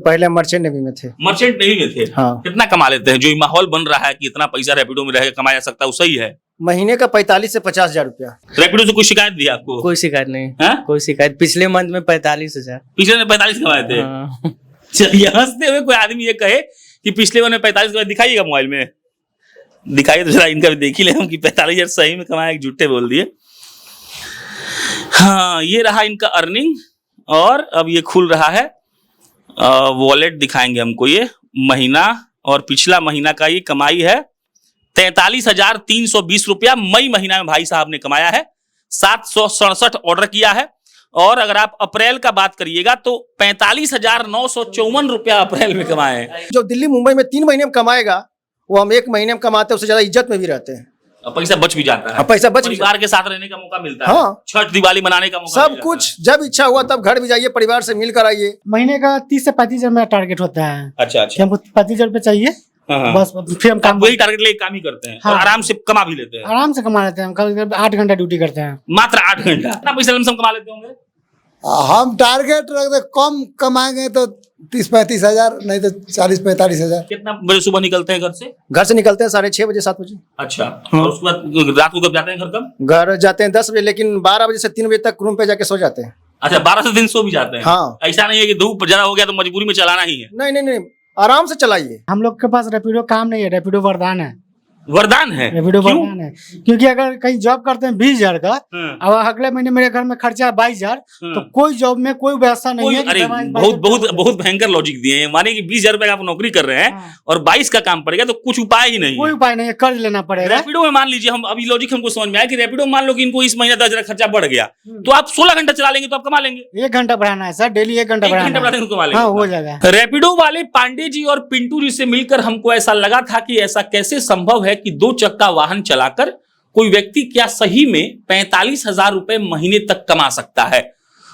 पहले merchant navy में थे। मर्चेंट नेवी में थे। हाँ। कितना कमा लेते हैं? जो ये माहौल बन रहा है कि इतना पैसा रैपिडो में रह कमाया जा सकता है, वो सही है? महीने का 45 से 50 हजार रुपया। रैपिडो से कोई शिकायत दी आपको? कोई शिकायत नहीं। हाँ? कोई शिकायत। पिछले मंथ में 45,000। पिछले में 45 कमाए थे। हाँ। चलिए, हंसते हुए कोई आदमी ये कहे कि पिछले मंथ में 45 कमाए, दिखाइएगा मोबाइल में, दिखाइए तो जरा इनका भी देख ही ले हम कि 45,000 सही में कमाया, झूठे बोल दिए। हाँ, ये रहा इनका अर्निंग। और अब ये खुल रहा है वॉलेट, दिखाएंगे हमको ये महीना और पिछला महीना का ये कमाई है 43,320 रुपया मई महीना में भाई साहब ने कमाया है। 767 ऑर्डर किया है। और अगर आप अप्रैल का बात करिएगा तो 45,954 रुपया अप्रैल में कमाए हैं। जो दिल्ली मुंबई में 3 महीने में कमाएगा, वो हम 1 महीने में कमाते हैं, उससे ज्यादा इज्जत में भी रहते हैं। पैसा बच भी जाता है। पैसा बच भी परिवार के साथ रहने का मौका मिलता है। हाँ। छठ दिवाली मनाने का मौका सब कुछ, जब इच्छा हुआ तब घर भी जाइए, परिवार से मिल कर आइए। महीने का 30 से 35 हजार मेरा टारगेट होता है। अच्छा कि हमको 35 रुपये चाहिए। हाँ। बस फिर हम काम वही टारगेट लेके काम ही करते हैं। हाँ। और आराम से कमा भी लेते हैं। आराम से कमा लेते हैं। हम कभी 8 घंटा ड्यूटी करते हैं। मात्र 8 घंटा। कितना पैसा लमसम कमा लेते होंगे? हम टारगेट रखते कम कमाएंगे तो 30-35 हजार, नहीं तो 40-45 हजार। कितना बजे सुबह निकलते हैं घर से? घर से निकलते हैं 6:30 बजे 7 बजे। अच्छा। और उसके बाद रात को कब जाते हैं घर? कब घर जाते हैं 10 बजे, लेकिन 12 बजे से 3 बजे तक रूम पे जाके सो जाते हैं। अच्छा, 12 से दिन सो भी जाते हैं? हाँ। ऐसा नहीं है कि धूप ज्यादा हो गया तो मजबूरी में चलाना ही है? नहीं नहीं नहीं, आराम से चलाइए। हम लोग के पास रैपिडो काम नहीं है, रैपिडो वरदान है। वरदान है? रैपिडो क्यों? वरदान है क्योंकि अगर कहीं जॉब करते हैं 20,000 का, अब अगले महीने मेरे घर में खर्चा 22,000, तो कोई जॉब में कोई व्यवस्था नहीं है। अरे बहुत भयंकर लॉजिक दिए हैं। माने कि 20,000 रुपए का आप नौकरी कर रहे हैं और 22 का काम पड़ेगा तो कुछ उपाय ही नहीं है। कोई उपाय नहीं है, कर्ज लेना पड़ेगा। रैपिडो में मान लीजिए, हम अभी लॉजिक हमको समझ में आया कि रैपिडो मान लो कि इनको इस महीने 10,000 खर्चा बढ़ गया, तो आप 16 घंटा चला लेंगे तो आप कमा लेंगे। 1 घंटा बढ़ाना है सर, डेली 1 घंटा बढ़ाना है। कमा लेंगे। हाँ, हो जाएगा। रैपिडो वाले पांडे जी और पिंटू जी से मिलकर हमको ऐसा लगा था कि ऐसा कैसे संभव है कि 2 चक्का वाहन चलाकर कोई व्यक्ति क्या सही में 45,000 रुपए महीने तक कमा सकता है।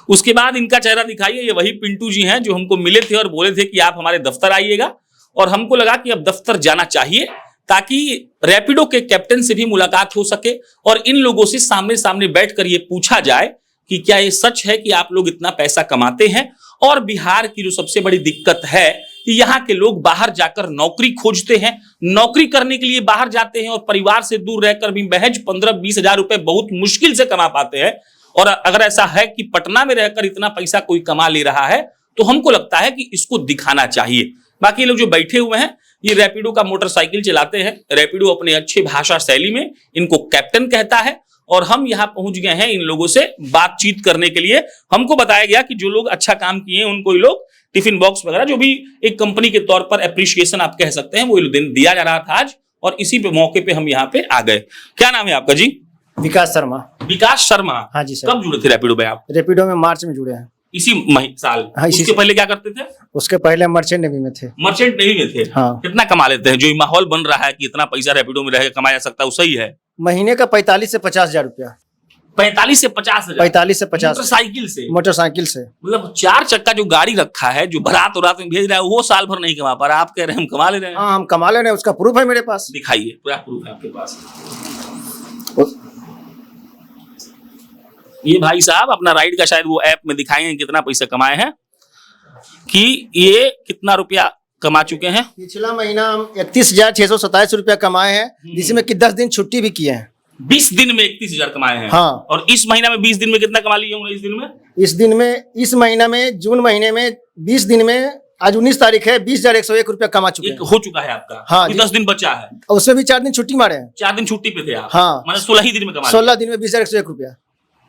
उसके बाद इनका चेहरा दिखाइए। ये वही पिंटू जी हैं जो हमको मिले थे और बोले थे कि आप हमारे दफ्तर आइएगा, और हमको लगा कि अब दफ्तर जाना चाहिए ताकि रैपिडो के कैप्टन से भी मुलाकात हो सके और इन लोगों से सामने सामने बैठकर ये पूछा जाए कि क्या ये सच है कि आप लोग इतना पैसा कमाते हैं। और बिहार की जो सबसे बड़ी दिक्कत है कि यहाँ के लोग बाहर जाकर नौकरी खोजते हैं, नौकरी करने के लिए बाहर जाते हैं और परिवार से दूर रहकर भी महज 15-20 हजार रुपए बहुत मुश्किल से कमा पाते हैं। और अगर ऐसा है कि पटना में रहकर इतना पैसा कोई कमा ले रहा है तो हमको लगता है कि इसको दिखाना चाहिए। बाकी लोग जो बैठे हुए हैं ये रैपिडो का मोटरसाइकिल चलाते हैं। रैपिडो अपने अच्छे भाषा शैली में इनको कैप्टन कहता है और हम यहाँ पहुंच गए हैं इन लोगों से बातचीत करने के लिए। हमको बताया गया कि जो लोग अच्छा काम किए हैं उनको ये लोग टिफिन बॉक्स वगैरह, जो भी एक कंपनी के तौर पर एप्रिशिएशन आप कह सकते हैं, वो दिन दिया जा रहा था आज, और इसी पे मौके पे हम यहाँ पे आ गए। क्या नाम है आपका जी? विकास शर्मा। विकास शर्मा। हाँ जी सर। कब जुड़े थे रैपिडो में आप? रैपिडो में मार्च में जुड़े हैं। इसी साल? हाँ, उसके पहले क्या करते थे? उसके पहले मर्चेंट नेवी में थे। मर्चेंट नेवी में थे। हाँ। कितना कमा लेते हैं? जो ये माहौल बन रहा है कि इतना पैसा रैपिडो में रह कमाया जा सकता है, वो सही है? महीने का 45 से 50 हजार रुपया। 45 से 50 हजार? 45 से 50। मोटरसाइकिल से? मोटरसाइकिल से। मतलब 4 चक्का जो गाड़ी रखा है, जो बारात उरात में भेज रहा है, वो साल भर नहीं कमा पा रहा। आप कह रहे हैं हम कमा ले रहे हैं। हाँ, हम कमा ले रहे हैं, उसका प्रूफ है मेरे पास। दिखाइए, पूरा प्रूफ है आपके पास। ये भाई साहब अपना राइड का शायद वो ऐप में दिखाएंगे कितना पैसा कमाए हैं, कि ये कितना रुपया कमा चुके हैं। पिछला महीना हम 31,627 रुपया कमाए हैं, जिसमें कि 10 दिन छुट्टी भी किए हैं। 20 दिन में 31,000 कमाए हैं। हाँ। और इस महीना में 20 दिन में कितना कमा लिए होंगे? इस महीना में जून महीने में 20 दिन में, आज 19 तारीख है, 20,101 रुपया कमा चुके हैं। हो चुका है आपका? हाँ। 10 दिन बचा है। उसमें भी 4 दिन छुट्टी मारे हैं। 4 दिन छुट्टी पे थे आप? हाँ। मतलब 16 ही दिन में कमा 16 दिन में 20,101 रुपया।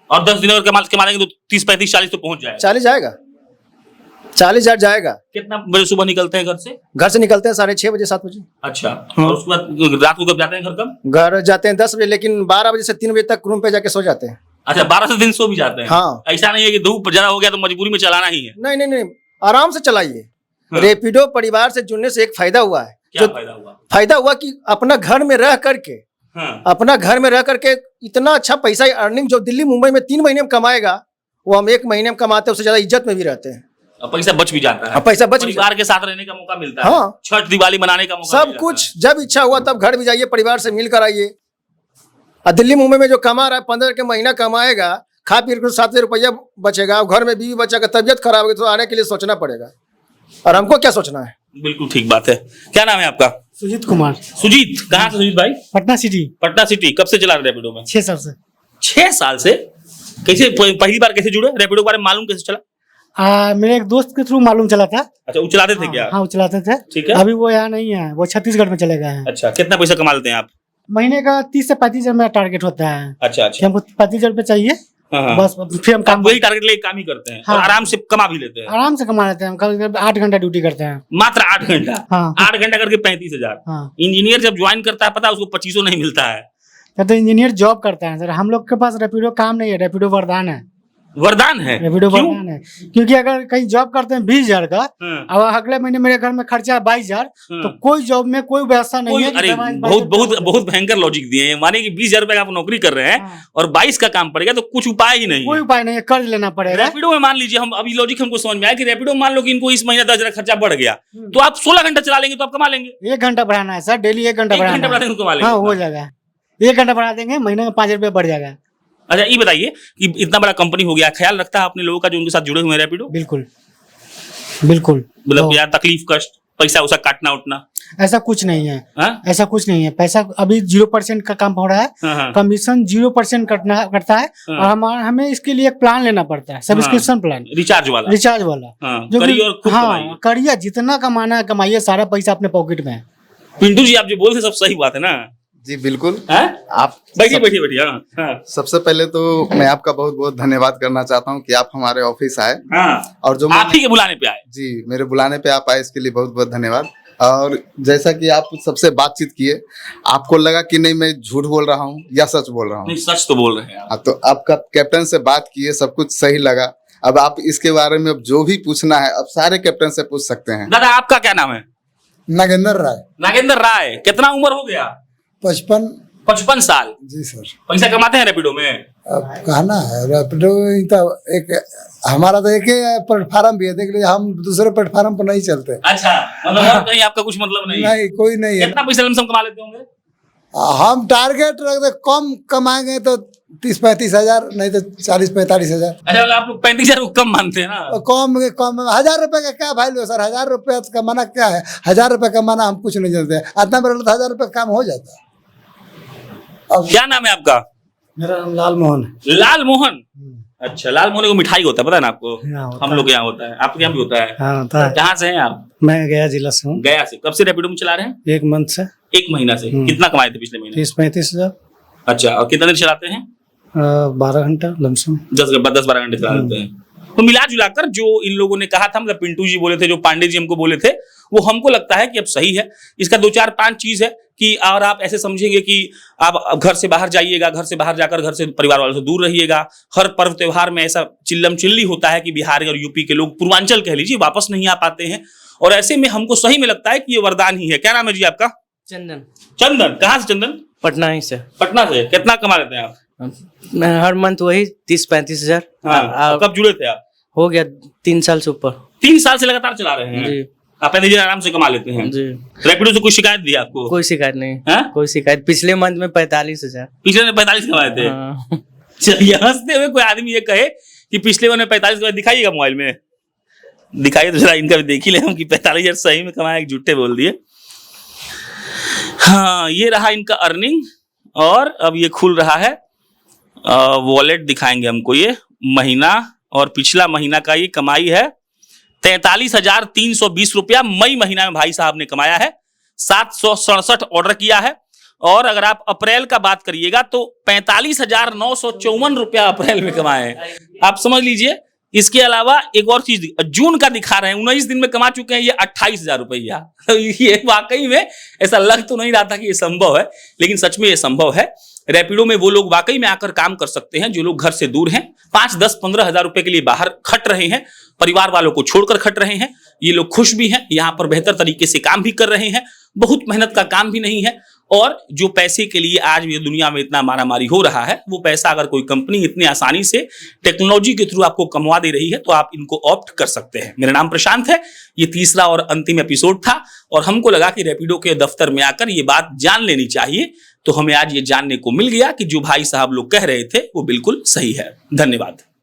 और 10 दिन अगर कमा लेंगे तो 30, 35, 40 तो पहुंच जाएगा। 40 जाएगा, 40,000 जाएगा। कितना बजे सुबह निकलते हैं घर से? घर से निकलते हैं 6:30 बजे 7 बजे। अच्छा। और उसके बाद रात को कब जाते हैं घर? कब घर जाते हैं 10 बजे, लेकिन 12 बजे से 3 बजे तक रूम पे जाके सो जाते हैं। अच्छा, 12 से दिन सो भी जाते हैं? हाँ। ऐसा नहीं है कि धूप ज्यादा हो गया तो मजबूरी में चलाना ही है? नहीं नहीं नहीं, आराम से चलाइए। हाँ। रैपिडो परिवार से जुड़ने से एक फायदा हुआ है। क्या फायदा हुआ? फायदा हुआ कि अपना घर में रह करके, हाँ। अपना घर में रह करके इतना अच्छा पैसा अर्निंग जो दिल्ली मुंबई में 3 महीने में कमाएगा, वो हम 1 महीने में कमाते हैं, उससे ज्यादा इज्जत में भी रहते हैं। पैसा बच भी जाता है। पैसा बच भी परिवार के साथ रहने का मौका मिलता है। हाँ। छठ दिवाली मनाने का मौका सब कुछ, जब इच्छा हुआ तब घर भी जाइए, परिवार से मिल कर आइए। और दिल्ली मुंबई में जो कमा रहा है 15 के महीना कमाएगा, खा पी कर 7,000 रुपया बचेगा, घर में बीवी बच्चा का तबियत खराब होगी तो आने के लिए सोचना पड़ेगा। और हमको क्या सोचना है। बिल्कुल ठीक बात है। क्या नाम है आपका? सुजीत कुमार, सुजीत। कहाँ से सुजीत भाई? पटना सिटी। पटना सिटी। कब से चला रहे रैपिडो में? 6 साल से। 6 साल से। कैसे पहली बार कैसे जुड़े? रैपिडो के बारे में मालूम कैसे चला? मेरे एक दोस्त के थ्रू मालूम चला था। अच्छा, वो चलाते थे क्या? हाँ, वो चलाते थे। ठीक है। अभी वो यहाँ नहीं है, वो छत्तीसगढ़ में चले गए हैं। अच्छा, कितना पैसा कमा लेते हैं आप? महीने का 30 से 35 हजार मेरा टारगेट होता है। अच्छा कि अच्छा। हमको 35 हजार रुपये चाहिए, हाँ। बस फिर हम आप काम वही टारगेट लेके काम ही करते हैं और हाँ। आराम से कमा भी लेते हैं। आराम से कमा लेते हैं। हम कभी 8 घंटा ड्यूटी करते हैं। मात्र 8 घंटा? हाँ। 8 घंटा करके 35,000। हाँ। इंजीनियर जब ज्वाइन करता है पता है उसको 2500 नहीं मिलता है। तो इंजीनियर जॉब करता है सर। हम लोग के पास रैपिडो काम नहीं है, रैपिडो वरदान है। वरदान है? रैपिडो क्यों? वरदान है क्योंकि अगर कहीं जॉब करते हैं 20 हजार का, हाँ। और अगले महीने मेरे घर में खर्चा 22 हजार, तो कोई जॉब में कोई व्यवस्था नहीं है कि अरे दवाई- बहुत बहुत बहुत भयंकर लॉजिक दिए हैं। माने कि 20,000 रुपए का आप नौकरी कर रहे हैं हाँ। और 22 का काम पड़ेगा तो कुछ उपाय ही नहीं कोई है। उपाय नहीं है, कर्ज लेना पड़ेगा। रैपिडो में मान लीजिए, हम अभी लॉजिक हमको समझ में आया कि रैपिडो मान लो कि इनको इस महीने 10,000 खर्चा बढ़ गया तो आप 16 घंटा चला लेंगे तो आप कमा लेंगे। 1 घंटा बढ़ाना है सर, डेली 1 घंटा 1 घंटा बढ़ाना बढ़ा है। देंगे तो कमा लेंगे। हाँ, हो जाएगा। 1 घंटा बढ़ा देंगे, महीने में 5 रुपये बढ़ जाएगा। अच्छा, ये बताइए कि इतना बड़ा कंपनी हो गया, ख्याल रखता है अपने लोगों का जो उनके साथ जुड़े हुए हैं रैपिडो? बिल्कुल बिल्कुल। मतलब तो यार तकलीफ कष्ट पैसा उसा काटना उठना? ऐसा कुछ नहीं है। हाँ? ऐसा कुछ नहीं है। पैसा अभी 0% का काम हो रहा है। हाँ, हाँ। कमीशन 0% करता है। हाँ। और हमें इसके लिए एक प्लान लेना पड़ता है, सब्सक्रिप्शन प्लान, रिचार्ज वाला? रिचार्ज वाला। हाँ, जो कि- करिए और खूब कमाइए। हाँ, करिए, जितना कमाना है कमाइए, सारा पैसा अपने पॉकेट में है। पिंटू जी, आप जो बोल रहे सब सही बात है ना? जी बिल्कुल। हैं? आप बैठिए बैठिए बैठिए। हाँ हाँ सबसे पहले तो मैं आपका बहुत बहुत धन्यवाद करना चाहता हूं कि आप हमारे ऑफिस आए हाँ। और जो आप ही के बुलाने पे आए। जी मेरे बुलाने पे आप आए इसके लिए बहुत बहुत धन्यवाद। और जैसा कि आप सबसे बातचीत किए, आपको लगा कि नहीं मैं झूठ बोल रहा हूं या सच बोल रहा हूं। नहीं, सच तो बोल रहे हैं आप। हाँ, तो आपका कैप्टन से बात किए, सब कुछ सही लगा। अब आप इसके बारे में अब जो भी पूछना है अब सारे कैप्टन से पूछ सकते हैं। दादा, आपका क्या नाम है? नागेंद्र राय। नागेंद्र राय। कितना उम्र हो गया? 55। 55 साल। जी सर। पैसा कमाते हैं रैपिडो में? अब कहना है रैपिडो तो एक हमारा तो एक ही प्लेटफार्म भी है, देख लीजिए, हम दूसरे प्लेटफार्म पर नहीं चलते। अच्छा, मतलब और कहीं आपका कुछ मतलब नहीं? नहीं, कोई नहीं है। कितना पैसा लमसम कमा लेते होंगे? हम टारगेट रखते, कम कमाएंगे तो 30-35 हजार, नहीं तो 40-45 हजार। अच्छा, मतलब आप लोग 35,000 को कम मानते हैं ना? और कम 1000 रुपए का क्या वैल्यू है सर? 1000 रुपए कमाना क्या है? 1000 रुपए कमाना हम कुछ नहीं जानते। इतना बड़ा 1000 रुपए काम हो जाता है। अब क्या नाम है आपका? मेरा नाम लाल मोहन है। लाल मोहन। अच्छा, लाल मोहन को मिठाई होता है, पता है ना आपको? यहाँ होता हम लोग यहाँ होता है, आपके यहाँ भी होता है? हाँ, होता है। कहाँ से हैं आप? मैं गया जिला से हूँ। गया से। कब से रैपिडो में चला रहे हैं? 1 मंथ से। 1 महीना से। कितना कमाए थे पिछले महीने? 30-35 हजार। अच्छा, और कितना देर चलाते हैं? 12 घंटा लमसम। 10-12 घंटे चला देते हैं। तो मिला जुलाकर जो इन लोगों ने कहा था, मतलब पिंटू जी बोले थे, जो पांडे जी हमको बोले थे, वो हमको लगता है कि अब सही है। इसका 2-4-5 चीज है कि और आप ऐसे समझेंगे कि आप घर से बाहर जाइएगा, घर से बाहर जाकर घर से परिवार वालों से दूर रहिएगा। हर पर्व त्योहार में ऐसा चिल्लम चिल्ली होता है कि बिहार और यूपी के लोग, पूर्वांचल कह लीजिए, वापस नहीं आ पाते हैं। और ऐसे में हमको सही में लगता है कि ये वरदान ही है। क्या नाम है जी आपका? चंदन। चंदन। कहाँ से चंदन? पटना ही से। पटना से। कितना कमा लेते हैं आप? मैं हर मंथ वही 30-35 हजार। हाँ। कब जुड़े थे आप? हो गया 3 साल से ऊपर। 3 साल से लगातार चला रहे हैं? जी आप 35,000 आराम से कमा लेते हैं? जी। रैपिडो से कोई शिकायत दी आपको? कोई शिकायत नहीं। हाँ? कोई शिकायत। पिछले मंथ में 45 हजार। पिछले में 45 कमाए थे? हाँ। चलिए, हंसते हुए कोई आदमी ये कहे कि पिछले में 45 कमाए, दिखाइएगा मोबाइल में, दिखाइए तो जरा इनका भी देख ही ले हम कि 45,000 सही में कमाए, झूठे बोल दिए। हाँ, ये रहा इनका अर्निंग। और अब ये खुल रहा है वॉलेट, दिखाएंगे हमको ये महीना, और पिछला महीना का ये कमाई है 43,320 रुपया मई महीना में भाई साहब ने कमाया है। 767 ऑर्डर किया है। और अगर आप अप्रैल का बात करिएगा तो 45,954 रुपया अप्रैल में कमाए हैं। आप समझ लीजिए। इसके अलावा एक और चीज जून का दिखा रहे हैं, 19 दिन में कमा चुके हैं ये 28,000 रुपया। ये वाकई में ऐसा लग तो नहीं रहा था कि ये संभव है, लेकिन सच में ये संभव है। रैपिडो में वो लोग वाकई में आकर काम कर सकते हैं जो लोग घर से दूर हैं, 5, 10, 15 हजार रुपए के लिए बाहर खट रहे हैं, परिवार वालों को छोड़कर खट रहे हैं। ये लोग खुश भी हैं, यहाँ पर बेहतर तरीके से काम भी कर रहे हैं, बहुत मेहनत का काम भी नहीं है। और जो पैसे के लिए आज ये दुनिया में इतना मारामारी हो रहा है, वो पैसा अगर कोई कंपनी इतनी आसानी से टेक्नोलॉजी के थ्रू आपको कमवा दे रही है तो आप इनको ऑप्ट कर सकते हैं। मेरा नाम प्रशांत है। ये तीसरा और अंतिम एपिसोड था और हमको लगा कि रैपिडो के दफ्तर में आकर ये बात जान लेनी चाहिए, तो हमें आज ये जानने को मिल गया कि जो भाई साहब लोग कह रहे थे वो बिल्कुल सही है। धन्यवाद।